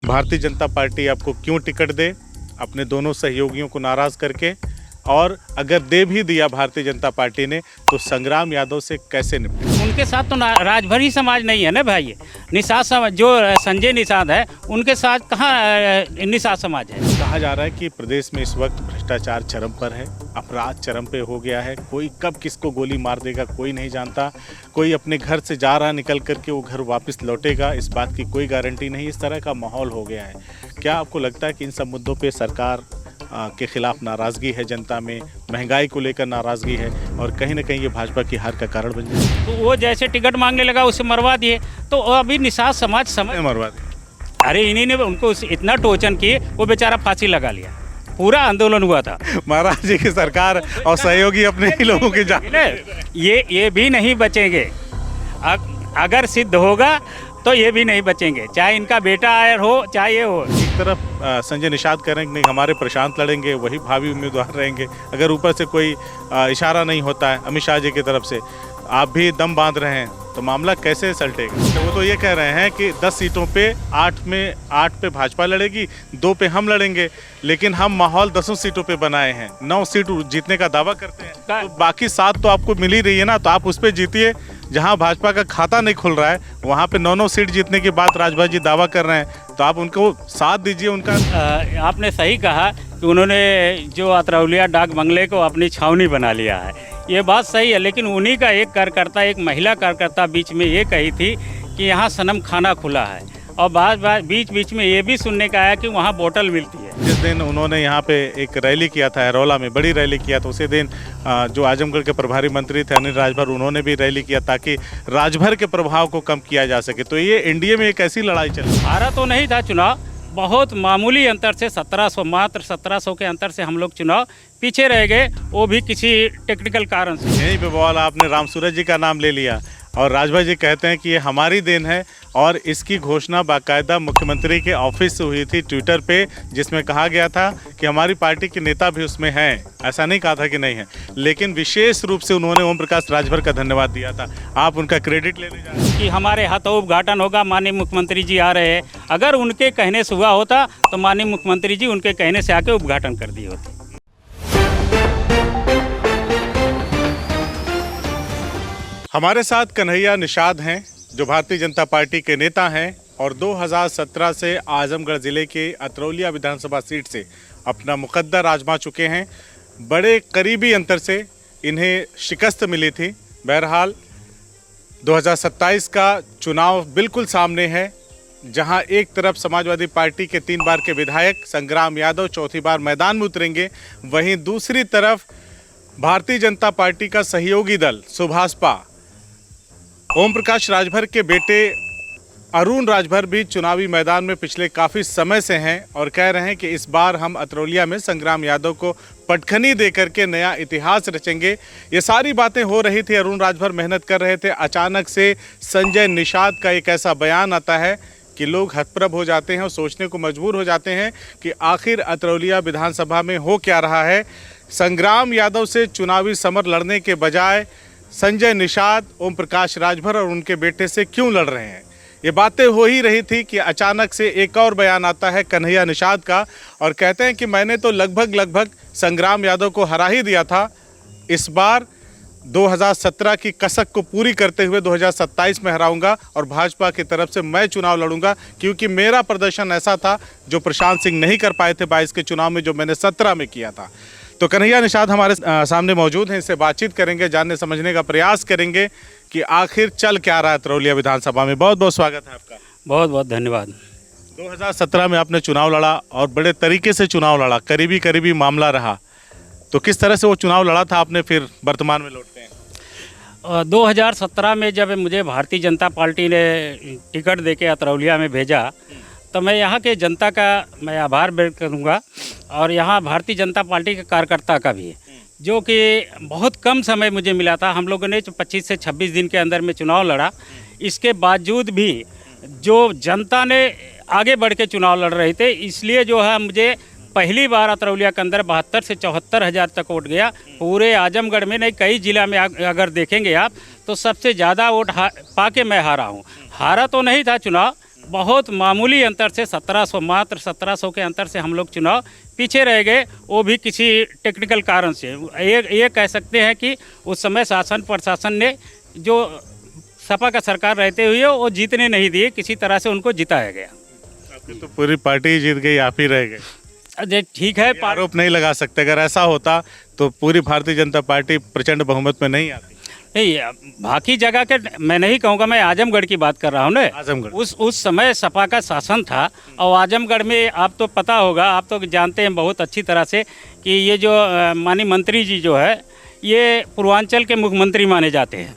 Bharatiya Janata party आपको क्यों ticket दे, अपने दोनों सहयोगियों को नाराज़ करके, और अगर दे भी दिया भारतीय जनता पार्टी ने तो संग्राम यादव से कैसे निपटे। उनके साथ तो राजभरी समाज नहीं है ना भाई। निषाद समाज जो संजय निषाद है उनके साथ कहाँ निषाद समाज है। कहा जा रहा है कि प्रदेश में इस वक्त भ्रष्टाचार चरम पर है, अपराध चरम पे हो गया है, कोई कब किसको गोली मार देगा कोई नहीं जानता, कोई अपने घर से जा रहा निकल करके वो घर वापस लौटेगा इस बात की कोई गारंटी नहीं। इस तरह का माहौल हो गया है। क्या आपको लगता है कि इन सब मुद्दों पे सरकार के खिलाफ नाराज़गी है जनता में, महंगाई को लेकर नाराज़गी है और कहीं ना कहीं ये भाजपा की हार का कारण बन जाए? तो वो जैसे टिकट मांगने लगा उसे मरवा दिए, तो अभी निषाद समाज समझ मरवा दिए। अरे इन्हीं ने उनको इतना टोचन किए, वो बेचारा फांसी लगा लिया। पूरा आंदोलन हुआ था। महाराज जी की सरकार और सहयोगी अपने ही लोगों के जान ये भी नहीं बचेंगे। अगर सिद्ध होगा तो ये भी नहीं बचेंगे, चाहे इनका बेटा आयर हो चाहे ये हो। एक तरफ संजय निषाद कह रहे हैं कि हमारे प्रशांत लड़ेंगे, वही भावी उम्मीदवार रहेंगे। अगर ऊपर से कोई इशारा नहीं होता है अमित शाह जी की तरफ से, आप भी दम बांध रहे हैं, तो मामला कैसे सलटेगा? तो वो तो ये कह रहे हैं कि 10 सीटों पे 8 पे भाजपा लड़ेगी, 2 पे हम लड़ेंगे, लेकिन हम माहौल 10 सीटों पे बनाए हैं, 9 सीट जीतने का दावा करते हैं। तो बाकी 7 तो आपको मिल ही रही है ना, तो आप उस पर जीतिए। जहां भाजपा का खाता नहीं खुल रहा है वहां पे 9 सीट जीतने की बात राजभर जी दावा कर रहे हैं, तो आप उनको साथ दीजिए। उनका आपने सही कहा कि उन्होंने जो अतरौलिया डाक बंगले को अपनी छावनी बना लिया है, ये बात सही है। लेकिन उन्हीं का एक कार्यकर्ता, एक महिला कार्यकर्ता बीच में ये कही थी कि यहाँ सनम खाना खुला है, और बीच में ये भी सुनने का आया कि वहाँ बोतल मिलती है। जिस दिन उन्होंने यहाँ पे एक रैली किया था एरोला में, बड़ी रैली किया था, उसी दिन जो आजमगढ़ के प्रभारी मंत्री थे अनिल राजभर, उन्होंने भी रैली किया ताकि राजभर के प्रभाव को कम किया जा सके। तो ये एनडीए में एक ऐसी लड़ाई चली। हारा तो नहीं था चुनाव, बहुत मामूली अंतर से 1700, मात्र 1700 के अंतर से हम लोग चुनाव पीछे रह गए, वो भी किसी टेक्निकल कारण से। यहीं पे बवाल आपने राम सूरज जी का नाम ले लिया और राजभर जी कहते हैं कि ये हमारी देन है, और इसकी घोषणा बाकायदा मुख्यमंत्री के ऑफिस से हुई थी ट्विटर पे, जिसमें कहा गया था कि हमारी पार्टी के नेता भी उसमें हैं। ऐसा नहीं कहा था कि नहीं है, लेकिन विशेष रूप से उन्होंने ओम प्रकाश राजभर का धन्यवाद दिया था। आप उनका क्रेडिट लेने जा रहे हैं कि हमारे हाथों उद्घाटन होगा, माननीय मुख्यमंत्री जी आ रहे हैं। अगर उनके कहने से हुआ होता तो माननीय मुख्यमंत्री जी उनके कहने से आके उद्घाटन कर दिए होते। हमारे साथ कन्हैया निषाद हैं जो भारतीय जनता पार्टी के नेता हैं और 2017 से आजमगढ़ ज़िले के अतरौलिया विधानसभा सीट से अपना मुकद्दर आजमा चुके हैं। बड़े करीबी अंतर से इन्हें शिकस्त मिली थी। बहरहाल 2027 का चुनाव बिल्कुल सामने है, जहां एक तरफ समाजवादी पार्टी के 3 बार के विधायक संग्राम यादव चौथी बार मैदान में उतरेंगे, वहीं दूसरी तरफ भारतीय जनता पार्टी का सहयोगी दल सुभाषपा, ओम प्रकाश राजभर के बेटे अरुण राजभर भी चुनावी मैदान में पिछले काफ़ी समय से हैं और कह रहे हैं कि इस बार हम अतरौलिया में संग्राम यादव को पटखनी दे करके नया इतिहास रचेंगे। ये सारी बातें हो रही थी, अरुण राजभर मेहनत कर रहे थे। अचानक से संजय निषाद का एक ऐसा बयान आता है कि लोग हतप्रभ हो जाते हैं और सोचने को मजबूर हो जाते हैं कि आखिर अतरौलिया विधानसभा में हो क्या रहा है। संग्राम यादव से चुनावी समर लड़ने के बजाय संजय निषाद ओम प्रकाश राजभर और उनके बेटे से क्यों लड़ रहे हैं, ये बातें हो ही रही थी कि अचानक से एक और बयान आता है कन्हैया निषाद का, और कहते हैं कि मैंने तो लगभग संग्राम यादव को हरा ही दिया था। इस बार 2017 की कसक को पूरी करते हुए 2027 में हराऊंगा और भाजपा की तरफ से मैं चुनाव लड़ूंगा, क्योंकि मेरा प्रदर्शन ऐसा था जो प्रशांत सिंह नहीं कर पाए थे 22 के चुनाव में, जो मैंने 17 में किया था। तो कन्हैया निषाद हमारे सामने मौजूद हैं, इससे बातचीत करेंगे, जानने समझने का प्रयास करेंगे कि आखिर चल क्या रहा है अतरौलिया विधानसभा में। बहुत बहुत स्वागत है आपका। बहुत बहुत धन्यवाद। 2017 में आपने चुनाव लड़ा और बड़े तरीके से चुनाव लड़ा, करीबी मामला रहा, तो किस तरह से वो चुनाव लड़ा था आपने, फिर वर्तमान में लौटते हैं? 2017 में जब मुझे भारतीय जनता पार्टी ने टिकट देके अतरौलिया में भेजा, तो मैं यहाँ के जनता का मैं आभार व्यक्त करूँगा, और यहाँ भारतीय जनता पार्टी के कार्यकर्ता का भी, जो कि बहुत कम समय मुझे मिला था। हम लोगों ने 25 से 26 दिन के अंदर में चुनाव लड़ा। इसके बावजूद भी जो जनता ने आगे बढ़ के चुनाव लड़ रहे थे, इसलिए जो है मुझे पहली बार अतरौलिया के अंदर 72 से 74 हज़ार तक वोट गया। पूरे आजमगढ़ में नहीं, कई जिला में अगर देखेंगे आप तो सबसे ज़्यादा वोट पा के मैं हारा हूँ। हारा तो नहीं था चुनाव, बहुत मामूली अंतर से 1700, मात्र 1700 के अंतर से हम लोग चुनाव पीछे रह गए, वो भी किसी टेक्निकल कारण से। ये कह सकते हैं कि उस समय शासन प्रशासन ने जो सपा का सरकार रहते हुए वो जीतने नहीं दिए, किसी तरह से उनको जिताया गया। आपकी तो पूरी पार्टी ही जीत गई, आप ही रह गए। अरे ठीक है, आरोप नहीं लगा सकते, अगर ऐसा होता तो पूरी भारतीय जनता पार्टी प्रचंड बहुमत में नहीं आती। नहीं, बाकी जगह के मैं नहीं कहूँगा, मैं आजमगढ़ की बात कर रहा हूँ ना। आजमगढ़ उस समय सपा का शासन था, और आजमगढ़ में आप तो पता होगा, आप तो जानते हैं बहुत अच्छी तरह से कि ये जो माननीय मंत्री जी जो है, ये पूर्वांचल के मुख्यमंत्री माने जाते हैं,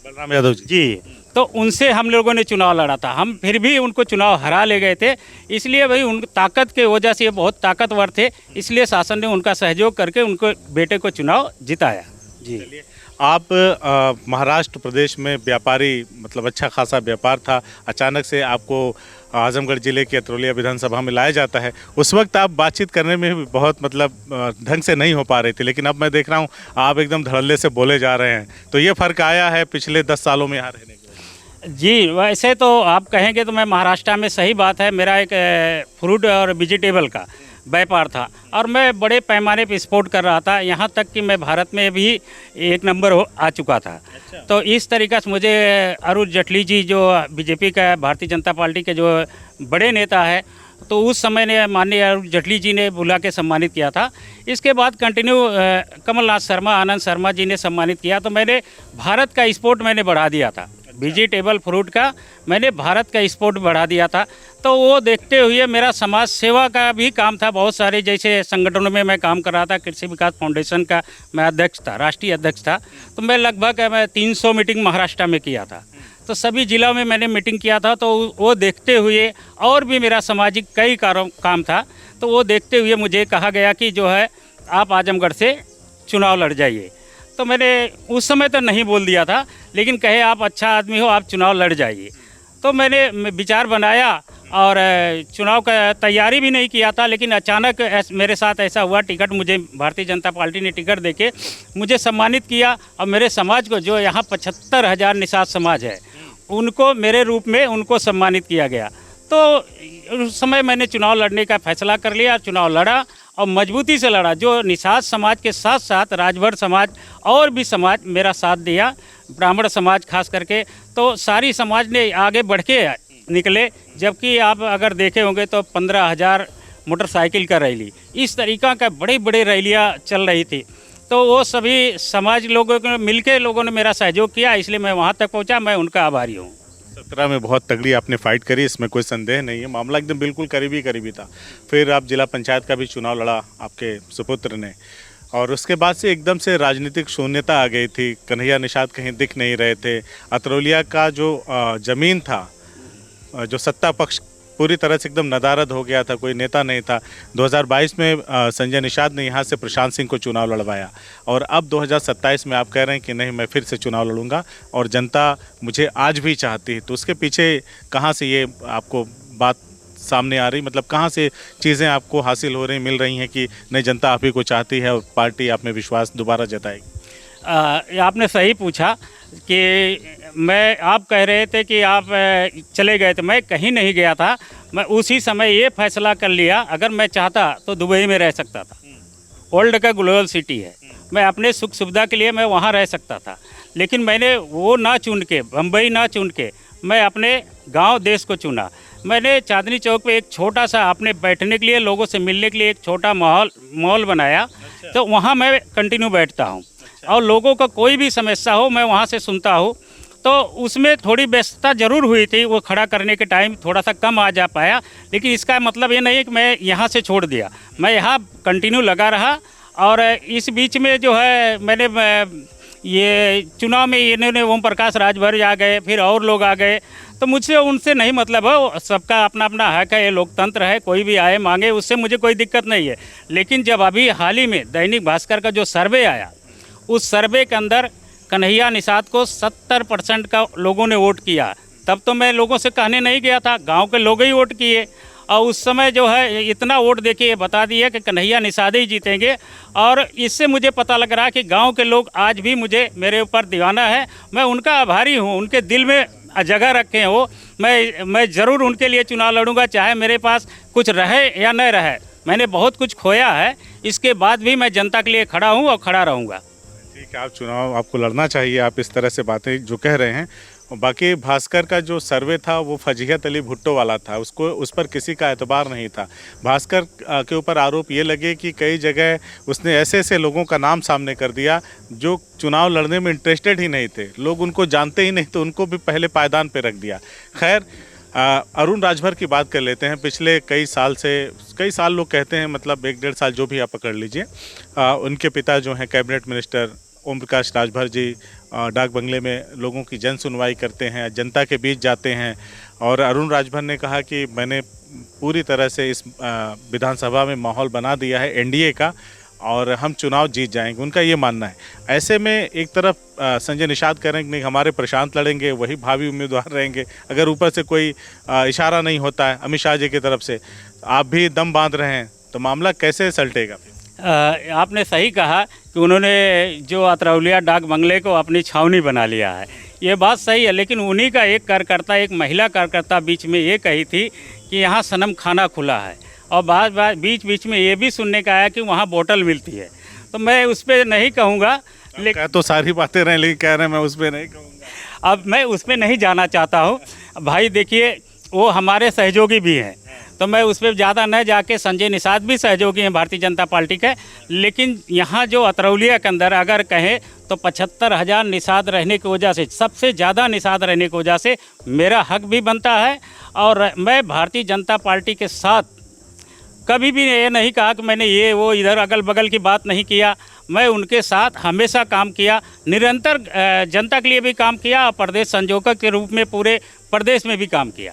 बलराम यादव जी। तो उनसे हम लोगों ने चुनाव लड़ा था। हम फिर भी उनको चुनाव हरा ले गए थे, इसलिए भाई उन ताकत के वजह से ये बहुत ताकतवर थे, इसलिए शासन ने उनका सहयोग करके उनको बेटे को चुनाव जिताया। जी, आप महाराष्ट्र प्रदेश में व्यापारी, मतलब अच्छा खासा व्यापार था, अचानक से आपको आजमगढ़ जिले के अतरौलिया विधानसभा में लाया जाता है। उस वक्त आप बातचीत करने में भी बहुत मतलब ढंग से नहीं हो पा रही थी, लेकिन अब मैं देख रहा हूँ आप एकदम धड़ल्ले से बोले जा रहे हैं। तो ये फ़र्क आया है पिछले 10 सालों में यहाँ रहने के? जी, वैसे तो आप कहेंगे तो मैं महाराष्ट्र में, सही बात है, मेरा एक फ्रूट और वेजिटेबल का व्यापार था, और मैं बड़े पैमाने पर एक्सपोर्ट कर रहा था, यहाँ तक कि मैं भारत में भी 1 नंबर आ चुका था। तो इस तरीक़े से मुझे अरुण जेटली जी, जो बीजेपी का, भारतीय जनता पार्टी के जो बड़े नेता है, तो उस समय ने माननीय अरुण जेटली जी ने बुला के सम्मानित किया था। इसके बाद कंटिन्यू कमलनाथ शर्मा, आनंद शर्मा जी ने सम्मानित किया, तो मैंने भारत का एक्सपोर्ट मैंने बढ़ा दिया था। वेजिटेबल फ्रूट का मैंने भारत का एक्सपोर्ट बढ़ा दिया था। तो वो देखते हुए मेरा समाज सेवा का भी काम था, बहुत सारे जैसे संगठनों में मैं काम कर रहा था। कृषि विकास फाउंडेशन का मैं अध्यक्ष था, राष्ट्रीय अध्यक्ष था। तो मैं लगभग 300 मीटिंग महाराष्ट्र में किया था, तो सभी जिलों में मैंने मीटिंग किया था। तो वो देखते हुए, और भी मेरा सामाजिक कई काम था, तो वो देखते हुए मुझे कहा गया कि जो है आप आजमगढ़ से चुनाव लड़ जाइए। तो मैंने उस समय तो नहीं बोल दिया था, लेकिन कहे आप अच्छा आदमी हो, आप चुनाव लड़ जाइए। तो मैंने विचार बनाया और चुनाव का तैयारी भी नहीं किया था, लेकिन अचानक मेरे साथ ऐसा हुआ, टिकट मुझे भारतीय जनता पार्टी ने टिकट देके मुझे सम्मानित किया। और मेरे समाज को, जो यहाँ 75,000 निषाद समाज है, उनको मेरे रूप में उनको सम्मानित किया गया। तो उस समय मैंने चुनाव लड़ने का फैसला कर लिया, चुनाव लड़ा और मजबूती से लड़ा। जो निषाद समाज के साथ साथ राजभर समाज और भी समाज मेरा साथ दिया, ब्राह्मण समाज खास करके, तो सारी समाज ने आगे बढ़ के निकले। जबकि आप अगर देखे होंगे तो 15,000 मोटरसाइकिल का रैली, इस तरीक़ा का बड़े बड़े रैलियाँ चल रही थी। तो वो सभी समाज लोगों ने मिलके लोगों ने मेरा सहयोग किया, इसलिए मैं वहाँ तक पहुँचा। मैं उनका आभारी हूँ। 17 में बहुत तगड़ी आपने फाइट करी, इसमें कोई संदेह नहीं है, मामला एकदम बिल्कुल करीबी था। फिर आप जिला पंचायत का भी चुनाव लड़ा आपके सुपुत्र ने, और उसके बाद से एकदम से राजनीतिक शून्यता आ गई थी। कन्हैया निषाद कहीं दिख नहीं रहे थे। अतरौलिया का जो ज़मीन था, जो सत्ता पक्ष पूरी तरह से एकदम नदारद हो गया था, कोई नेता नहीं था। 2022 में संजय निषाद ने यहाँ से प्रशांत सिंह को चुनाव लड़वाया, और अब 2027 में आप कह रहे हैं कि नहीं, मैं फिर से चुनाव लड़ूंगा और जनता मुझे आज भी चाहती है। तो उसके पीछे कहाँ से ये आपको बात सामने आ रही, मतलब कहाँ से चीज़ें आपको हासिल हो रही, मिल रही हैं कि नहीं, जनता आप ही को चाहती है और पार्टी आप में विश्वास दोबारा जताएगी? आपने सही पूछा कि आप कह रहे थे कि आप चले गए थे। मैं कहीं नहीं गया था। मैं उसी समय ये फैसला कर लिया, अगर मैं चाहता तो दुबई में रह सकता था। वर्ल्ड का ग्लोबल सिटी है, मैं अपने सुख सुविधा के लिए मैं वहाँ रह सकता था, लेकिन मैंने वो ना चुन के, बम्बई ना चुन के, मैं अपने गांव देश को चुना। मैंने चांदनी चौक पे एक छोटा सा अपने बैठने के लिए, लोगों से मिलने के लिए एक छोटा मॉल बनाया। तो वहाँ मैं कंटिन्यू बैठता हूँ, और लोगों का कोई भी समस्या हो मैं वहाँ से सुनता हूँ। तो उसमें थोड़ी व्यस्तता ज़रूर हुई थी, वो खड़ा करने के टाइम थोड़ा सा कम आ जा पाया, लेकिन इसका मतलब ये नहीं है कि मैं यहाँ से छोड़ दिया। मैं यहाँ कंटिन्यू लगा रहा, और इस बीच में जो है मैंने ये चुनाव में इन्होंने ओम प्रकाश राजभर आ गए, फिर और लोग आ गए। तो मुझसे उनसे नहीं मतलब है, सबका अपना अपना हक है, ये लोकतंत्र है, कोई भी आए मांगे, उससे मुझे कोई दिक्कत नहीं है। लेकिन जब अभी हाल ही में दैनिक भास्कर का जो सर्वे आया, उस सर्वे के अंदर कन्हैया निषाद को 70% का लोगों ने वोट किया, तब तो मैं लोगों से कहने नहीं गया था, गांव के लोग ही वोट किए। और उस समय जो है इतना वोट देके ये बता दिया कि कन्हैया निषाद ही जीतेंगे। और इससे मुझे पता लग रहा है कि गांव के लोग आज भी मेरे ऊपर दीवाना है। मैं उनका आभारी हूं, उनके दिल में जगह रखे हैं वो, मैं ज़रूर उनके लिए चुनाव लड़ूंगा, चाहे मेरे पास कुछ रहे या न रहे। मैंने बहुत कुछ खोया है, इसके बाद भी मैं जनता के लिए खड़ा हूँ और खड़ा रहूँगा। ठीक है, आप चुनाव आपको लड़ना चाहिए, आप इस तरह से बातें जो कह रहे हैं। और बाकी भास्कर का जो सर्वे था वो फजीहत अली भुट्टो वाला था, उसको उस पर किसी का एतबार नहीं था। भास्कर के ऊपर आरोप ये लगे कि कई जगह उसने ऐसे ऐसे लोगों का नाम सामने कर दिया जो चुनाव लड़ने में इंटरेस्टेड ही नहीं थे, लोग उनको जानते ही नहीं, तो उनको भी पहले पायदान पे रख दिया। खैर, अरुण राजभर की बात कर लेते हैं। पिछले कई साल लोग कहते हैं, मतलब 1-1.5 साल जो भी आप पकड़ लीजिए, उनके पिता जो हैं कैबिनेट मिनिस्टर ओम प्रकाश राजभर जी डाक बंगले में लोगों की जन सुनवाई करते हैं, जनता के बीच जाते हैं। और अरुण राजभर ने कहा कि मैंने पूरी तरह से इस विधानसभा में माहौल बना दिया है एनडीए का और हम चुनाव जीत जाएंगे, उनका ये मानना है। ऐसे में एक तरफ संजय निषाद कह रहे हैं कि नहीं, हमारे प्रशांत लड़ेंगे, वही भावी उम्मीदवार रहेंगे। अगर ऊपर से कोई इशारा नहीं होता है अमित शाह जी की तरफ से, आप भी दम बांध रहे हैं, तो मामला कैसे सलटेगा? आपने सही कहा कि उन्होंने जो अतरौलिया डाक बंगले को अपनी छावनी बना लिया है, ये बात सही है। लेकिन उन्हीं का एक कार्यकर्ता, एक महिला कार्यकर्ता बीच में ये कही थी कि यहाँ सनम खाना खुला है, और बीच में ये भी सुनने का आया कि वहाँ बोतल मिलती है। तो मैं उस पर नहीं कहूँगा, लेकिन तो सारी बातें रहे, लेकिन कह रहे हैं मैं उस पर नहीं कहूँगा। अब मैं उस पर नहीं जाना चाहता हूँ भाई। देखिए, वो हमारे सहयोगी भी हैं, तो मैं उस पर ज़्यादा न जाके, संजय निषाद भी सहयोगी हैं भारतीय जनता पार्टी के। लेकिन यहाँ जो अतरौलिया के अंदर अगर कहें तो 75,000 निषाद रहने की वजह से, सबसे ज़्यादा निषाद रहने की वजह से मेरा हक भी बनता है। और मैं भारतीय जनता पार्टी के साथ कभी भी ये नहीं कहा कि मैंने ये वो इधर अगल बगल की बात नहीं किया। मैं उनके साथ हमेशा काम किया, निरंतर जनता के लिए भी काम किया और प्रदेश संयोजक के रूप में पूरे प्रदेश में भी काम किया।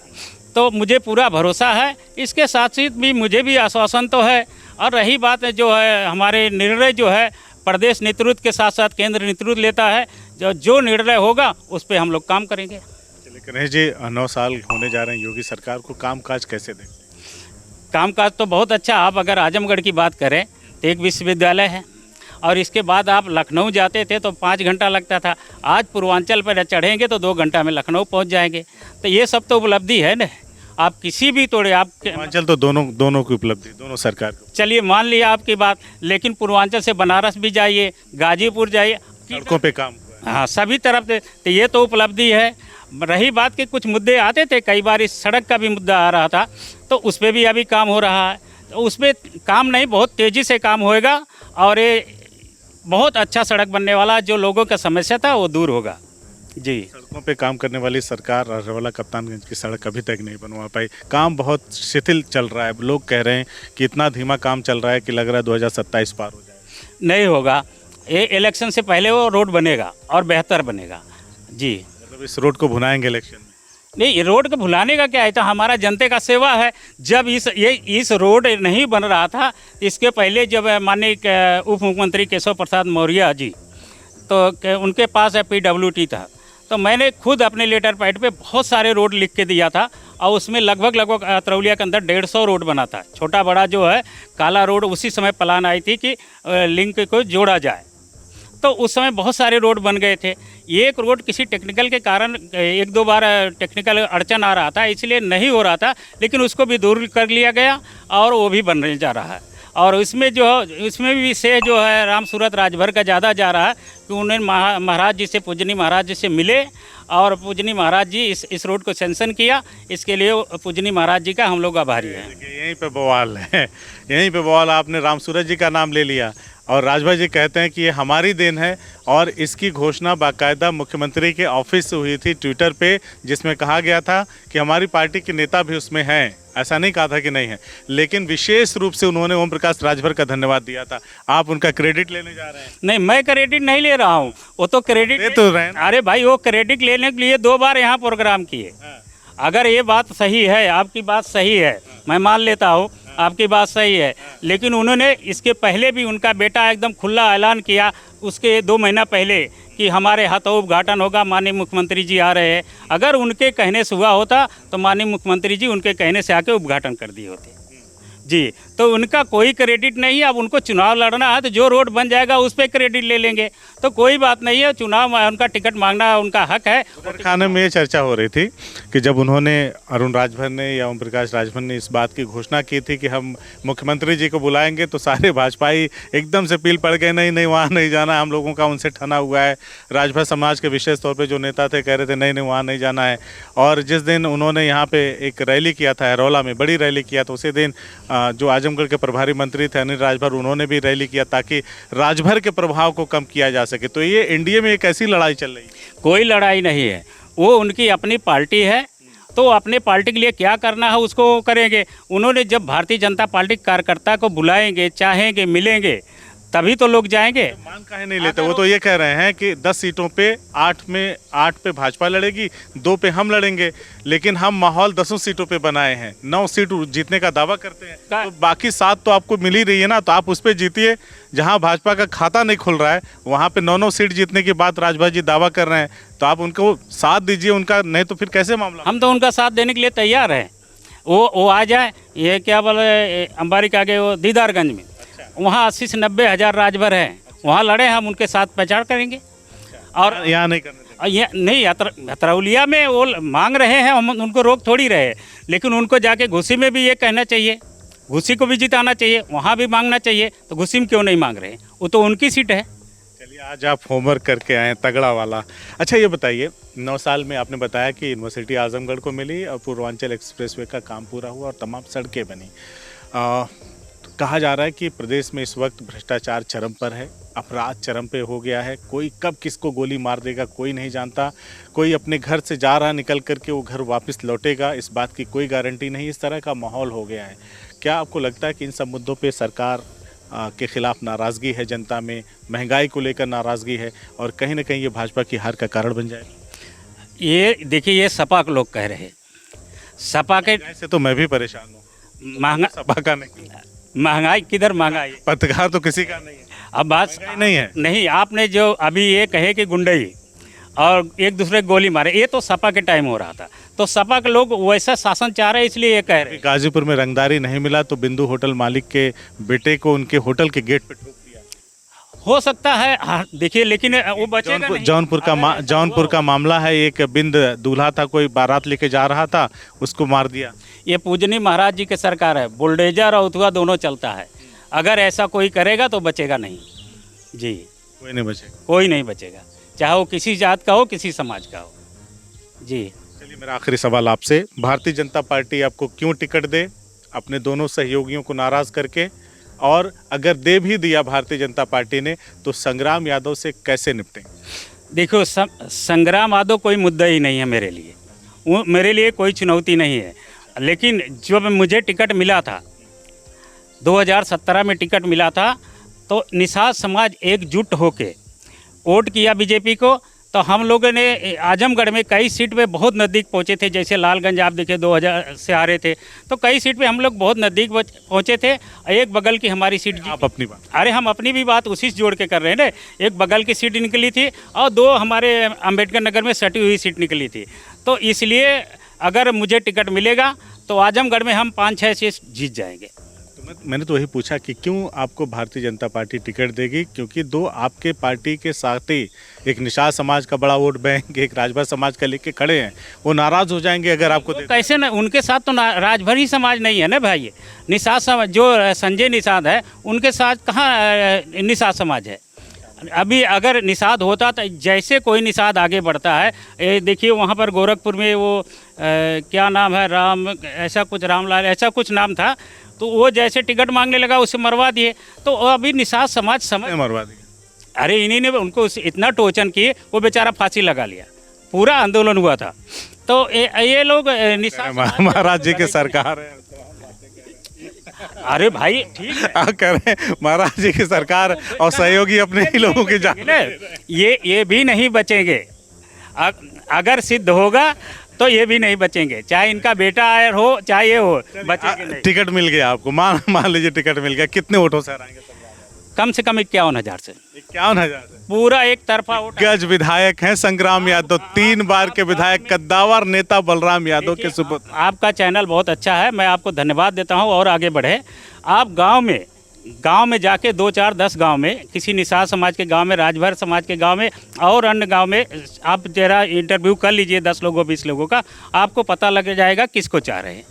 तो मुझे पूरा भरोसा है। इसके साथ साथ भी मुझे भी आश्वासन तो है। और रही बात जो है, हमारे निर्णय जो है प्रदेश नेतृत्व के साथ साथ केंद्र नेतृत्व लेता है, जो निर्णय होगा उस पर हम लोग काम करेंगे। लेकिन जी 9 साल होने जा रहे हैं योगी सरकार को, कामकाज कैसे देखते हैं? कामकाज तो बहुत अच्छा। आप अगर आजमगढ़ की बात करें तो एक विश्वविद्यालय है, और इसके बाद आप लखनऊ जाते थे तो 5 घंटा लगता था। आज पूर्वांचल पर चढ़ेंगे तो 2 घंटा में लखनऊ पहुंच जाएंगे। तो ये सब तो उपलब्धि है ना। आप पूर्वांचल तो दोनों की उपलब्धि, दोनों सरकार को। चलिए मान लिया आपकी बात, लेकिन पूर्वांचल से बनारस भी जाइए, गाजीपुर जाइए, सड़कों पे काम हुआ है। हाँ, सभी तरफ से। तो ये तो उपलब्धि है। रही बात कि कुछ मुद्दे आते थे, कई बार इस सड़क का भी मुद्दा आ रहा था, तो उस पर भी अभी काम हो रहा है। तो उसमें काम नहीं, बहुत तेज़ी से काम होएगा और ये बहुत अच्छा सड़क बनने वाला, जो लोगों का समस्या था वो दूर होगा जी। सड़कों पे काम करने वाली सरकार राजरवाला कप्तानगंज की सड़क अभी तक नहीं बनवा पाई। काम बहुत शिथिल चल रहा है। लोग कह रहे हैं कि इतना धीमा काम चल रहा है कि लग रहा है 2027 पार हो जाएगा। नहीं होगा, ये इलेक्शन से पहले वो रोड बनेगा और बेहतर बनेगा जी। मतलब इस रोड को भुनाएंगे इलेक्शन में? नहीं, ये रोड को भुलाने का क्या है, तो हमारा जनता का सेवा है। जब इस रोड नहीं बन रहा था, इसके पहले जब माननीय उप मुख्यमंत्री केशव प्रसाद मौर्य जी, तो उनके पास PWT था, तो मैंने खुद अपने लेटर पैड पे बहुत सारे रोड लिख के दिया था, और उसमें लगभग अतरौलिया के अंदर 150 रोड बना था। छोटा बड़ा जो है काला रोड, उसी समय प्लान आई थी कि लिंक को जोड़ा जाए, तो उस समय बहुत सारे रोड बन गए थे। एक रोड किसी टेक्निकल के कारण 1-2 बार टेक्निकल अड़चन आ रहा था, इसलिए नहीं हो रहा था, लेकिन उसको भी दूर कर लिया गया और वो भी बनने जा रहा है। और इसमें भी से जो है राम सूरत राजभर का ज़्यादा जा रहा है कि उन्हें महाराज जी से, पूजनी महाराज जी से मिले, और पूजनी महाराज जी इस रोड को सैंक्शन किया। इसके लिए पूजनी महाराज जी का हम लोग आभारी हैं। यहीं पे बवाल है, यहीं पे बवाल। आपने राम सूरत जी का नाम ले लिया और राजभर जी कहते हैं कि ये हमारी देन है, और इसकी घोषणा बाकायदा मुख्यमंत्री के ऑफिस से हुई थी ट्विटर पे, जिसमें कहा गया था कि हमारी पार्टी के नेता भी उसमें हैं। ऐसा नहीं कहा था कि नहीं है, लेकिन विशेष रूप से उन्होंने ओम प्रकाश राजभर का धन्यवाद दिया था। आप उनका क्रेडिट लेने जा रहे हैं? नहीं, मैं क्रेडिट नहीं ले रहा हूँ, वो तो क्रेडिट ले तो रहे हैं। अरे भाई, वो क्रेडिट लेने के लिए 2 बार यहाँ प्रोग्राम किए। अगर ये बात सही है, आपकी बात सही है, मैं मान लेता हूँ आपकी बात सही है, लेकिन उन्होंने इसके पहले भी उनका बेटा एकदम खुला ऐलान किया, उसके 2 महीना पहले, कि हमारे हाथों उद्घाटन होगा, माननीय मुख्यमंत्री जी आ रहे हैं। अगर उनके कहने से हुआ होता तो माननीय मुख्यमंत्री जी उनके कहने से आके उद्घाटन कर दिए होते जी। तो उनका कोई क्रेडिट नहीं है। अब उनको चुनाव लड़ना है तो जो रोड बन जाएगा उस पर क्रेडिट ले लेंगे। तो कोई बात नहीं है, चुनाव में उनका टिकट मांगना उनका हक है। उधर खाने में ये चर्चा हो रही थी कि जब उन्होंने अरुण राजभर ने या ओम प्रकाश राजभर ने इस बात की घोषणा की थी कि हम मुख्यमंत्री जी को बुलाएंगे, तो सारे भाजपाई एकदम से पील पड़ गए, नहीं नहीं वहाँ नहीं जाना, हम लोगों का उनसे ठना हुआ है। राजभर समाज के विशेष तौर पे जो नेता थे कह रहे थे नहीं नहीं वहाँ नहीं जाना है। और जिस दिन उन्होंने यहाँ पे एक रैली किया था हरौला में, बड़ी रैली किया, तो उसी दिन जो आजमगढ़ के प्रभारी मंत्री थे अनिल राजभर, उन्होंने भी रैली किया ताकि राजभर के प्रभाव को कम किया जा सके। तो ये एनडीए में एक ऐसी लड़ाई चल रही है। कोई लड़ाई नहीं है, वो उनकी अपनी पार्टी है, तो अपने पार्टी के लिए क्या करना है उसको करेंगे। उन्होंने जब भारतीय जनता पार्टी कार्यकर्ता को बुलाएंगे, चाहेंगे, मिलेंगे, तभी तो लोग जाएंगे। मान काहे नहीं लेते? वो तो ये कह रहे हैं कि 10 सीटों पे 8 पे भाजपा लड़ेगी, 2 पे हम लड़ेंगे, लेकिन हम माहौल 10 सीटों पे बनाए हैं, 9 सीट जीतने का दावा करते हैं, तो बाकी 7 तो आपको मिल ही रही है ना, तो आप उस पे जीतिए। जहां भाजपा का खाता नहीं खुल रहा है वहां पे 9 सीट जीतने की बात राजभर जी दावा कर रहे हैं, तो आप उनको साथ दीजिए उनका, नहीं तो फिर कैसे मामला। हम तो उनका साथ देने के लिए तैयार हैं। वो आ जाए, ये क्या बोले अंबारी के आगे वो दीदारगंज में, वहाँ 80 से 90 हज़ार राजभर हैं, वहाँ लड़े, हम उनके साथ पहचान करेंगे। और यहाँ नहीं करने ये नहीं, अतरौलिया में वो मांग रहे हैं, हम उनको रोक थोड़ी रहे, लेकिन उनको जाके घुसी में भी ये कहना चाहिए, घुसी को भी जिताना चाहिए, वहाँ भी मांगना चाहिए। तो घुसी में क्यों नहीं मांग रहे? वो तो उनकी सीट है। चलिए, आज आप होमवर्क करके आए तगड़ा वाला। अच्छा ये बताइए, 9 साल में आपने बताया कि यूनिवर्सिटी आजमगढ़ को मिली और पूर्वांचल एक्सप्रेसवे का काम पूरा हुआ और तमाम सड़कें बनी। कहा जा रहा है कि प्रदेश में इस वक्त भ्रष्टाचार चरम पर है, अपराध चरम पे हो गया है, कोई कब किसको गोली मार देगा कोई नहीं जानता, कोई अपने घर से जा रहा निकल करके वो घर वापस लौटेगा इस बात की कोई गारंटी नहीं, इस तरह का माहौल हो गया है। क्या आपको लगता है कि इन सब मुद्दों पे सरकार के खिलाफ नाराज़गी है जनता में, महंगाई को लेकर नाराज़गी है और कहीं ना कहीं ये भाजपा की हार का कारण बन जाएगा? ये देखिए, ये सपा के लोग कह रहे हैं, सपा के ऐसे तो मैं भी परेशान हूँ, महंगा सपा का नहीं, महंगाई किधर महंगाई, पत्रकार तो किसी का नहीं है, अब बात नहीं है। नहीं, आपने जो अभी ये कहे कि गुंडई और एक दूसरे को गोली मारे, ये तो सपा के टाइम हो रहा था, तो सपा के लोग वैसा शासन चाह रहे हैं, इसलिए ये कह रहे हैं। गाजीपुर में रंगदारी नहीं मिला तो बिंदु होटल मालिक के बेटे को उनके होटल के गेट पे ठोक दिया, हो सकता है। हाँ, देखिए, लेकिन वो बचेगा नहीं। जौनपुर का मामला है, एक बिंद दूल्हा था, कोई बारात लेके जा रहा था, उसको मार दिया। ये पूजनी महाराज जी की सरकार है, बुलडोजर और उथुआ दोनों चलता है, अगर ऐसा कोई करेगा तो बचेगा नहीं जी, कोई नहीं बचेगा, कोई नहीं बचेगा, चाहे वो किसी जात का हो, किसी समाज का हो जी। चलिए, मेरा आखिरी सवाल आपसे, भारतीय जनता पार्टी आपको क्यों टिकट दे, अपने दोनों सहयोगियों को नाराज करके, और अगर दे भी दिया भारतीय जनता पार्टी ने तो संग्राम यादव से कैसे निपटेंगे? देखो, संग्राम यादव कोई मुद्दा ही नहीं है मेरे लिए, वो मेरे लिए कोई चुनौती नहीं है, लेकिन जब मुझे टिकट मिला था 2017 में टिकट मिला था, तो निषाद समाज एकजुट होके वोट किया बीजेपी को, तो हम लोगों ने आजमगढ़ में कई सीट पे बहुत नज़दीक पहुंचे थे। जैसे लालगंज आप देखिए 2000 से हारे थे, तो कई सीट पे हम लोग बहुत नज़दीक पहुंचे थे। एक बगल की हमारी सीट, आप अपनी बात, अरे हम अपनी भी बात उसी से जोड़ के कर रहे हैं ना, एक बगल की सीट निकली थी और 2 हमारे अम्बेडकर नगर में सटी हुई सीट निकली थी। तो इसलिए अगर मुझे टिकट मिलेगा तो आजमगढ़ में हम 5-6 सीट जीत जाएंगे। मैंने तो वही पूछा कि क्यों आपको भारतीय जनता पार्टी टिकट देगी, क्योंकि 2 आपके पार्टी के साथ ही एक निषाद समाज का बड़ा वोट बैंक, एक राजभर समाज का लेके खड़े हैं, वो नाराज हो जाएंगे अगर आपको तो कैसे ना, उनके साथ तो राजभर ही समाज नहीं है ना भाई, निषाद समाज जो संजय निषाद है उनके साथ कहाँ निषाद समाज है। अभी अगर निषाद होता तो जैसे कोई निषाद आगे बढ़ता है, देखिए वहाँ पर गोरखपुर में वो क्या नाम है, राम ऐसा कुछ, रामलाल ऐसा कुछ नाम था, तो वो जैसे टिकट मांगने लगा उसे मरवा दिए। तो अभी निषाद समाज समझ मरवा दिया, अरे इन्हीं ने उनको इतना टोचन किए, वो बेचारा फांसी लगा लिया, पूरा आंदोलन हुआ था। तो ये लोग निषाद महाराज जी की सरकार है, अरे भाई ठीक है, कह रहे हैं महाराज जी की सरकार और सहयोगी अपने ही लोगों की जान, ये भी नहीं बचेंगे, अगर सिद्ध होगा तो ये भी नहीं बचेंगे, चाहे इनका बेटा आयर हो चाहे ये हो, बचेंगे नहीं। टिकट मिल गया आपको, मान लीजिए टिकट मिल गया, कितने वोटों से हराएंगे? कम से कम 51,000 से, 51,000 से पूरा एक तरफा वोट। गज विधायक हैं संग्राम यादव, 3 बार के विधायक, कद्दावर नेता बलराम यादव के सुपुत्र। आपका चैनल बहुत अच्छा है, मैं आपको धन्यवाद देता हूँ और आगे बढ़े। आप गांव में गांव में जाके 2 4 10 गांव में, किसी निषाद समाज के गांव में, राजभर समाज के गांव में और अन्य गांव में आप जरा इंटरव्यू कर लीजिए 10 लोगों 20 लोगों का, आपको पता लग जाएगा किसको चाह रहे हैं।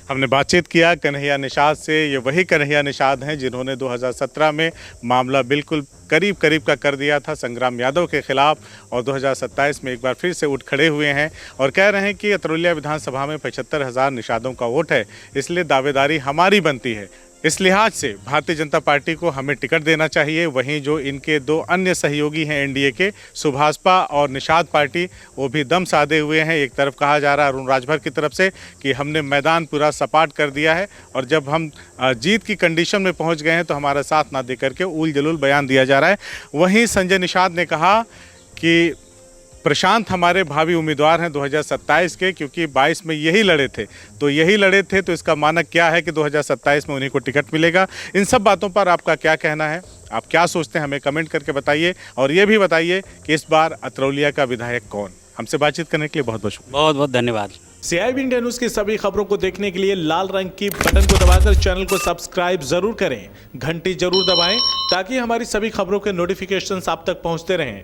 हमने बातचीत किया कन्हैया निषाद से। ये वही कन्हैया निषाद हैं जिन्होंने 2017 में मामला बिल्कुल करीब करीब का कर दिया था संग्राम यादव के खिलाफ, और 2027 में एक बार फिर से उठ खड़े हुए हैं और कह रहे हैं कि अतरौलिया विधानसभा में 75,000 निषादों का वोट है, इसलिए दावेदारी हमारी बनती है। इस लिहाज से भारतीय जनता पार्टी को हमें टिकट देना चाहिए। वहीं जो इनके 2 अन्य सहयोगी हैं एनडीए के, सुभाषपा और निषाद पार्टी, वो भी दम साधे हुए हैं। एक तरफ कहा जा रहा है अरुण राजभर की तरफ से कि हमने मैदान पूरा सपाट कर दिया है और जब हम जीत की कंडीशन में पहुंच गए हैं तो हमारा साथ ना दे करके उल जलूल बयान दिया जा रहा है। वहीं संजय निषाद ने कहा कि प्रशांत हमारे भावी उम्मीदवार हैं 2027 के, क्योंकि 22 में यही लड़े थे, तो यही लड़े थे तो इसका मानक क्या है कि 2027 में उन्हीं को टिकट मिलेगा। इन सब बातों पर आपका क्या कहना है, आप क्या सोचते हैं, हमें कमेंट करके बताइए। और ये भी बताइए कि इस बार अतरौलिया का विधायक कौन। हमसे बातचीत करने के लिए बहुत बहुत धन्यवाद। CIB इंडिया न्यूज़ की सभी खबरों को देखने के लिए लाल रंग की बटन को दबाकर चैनल को सब्सक्राइब जरूर करें, घंटी जरूर दबाएं ताकि हमारी सभी खबरों के नोटिफिकेशंस आप तक पहुंचते रहें।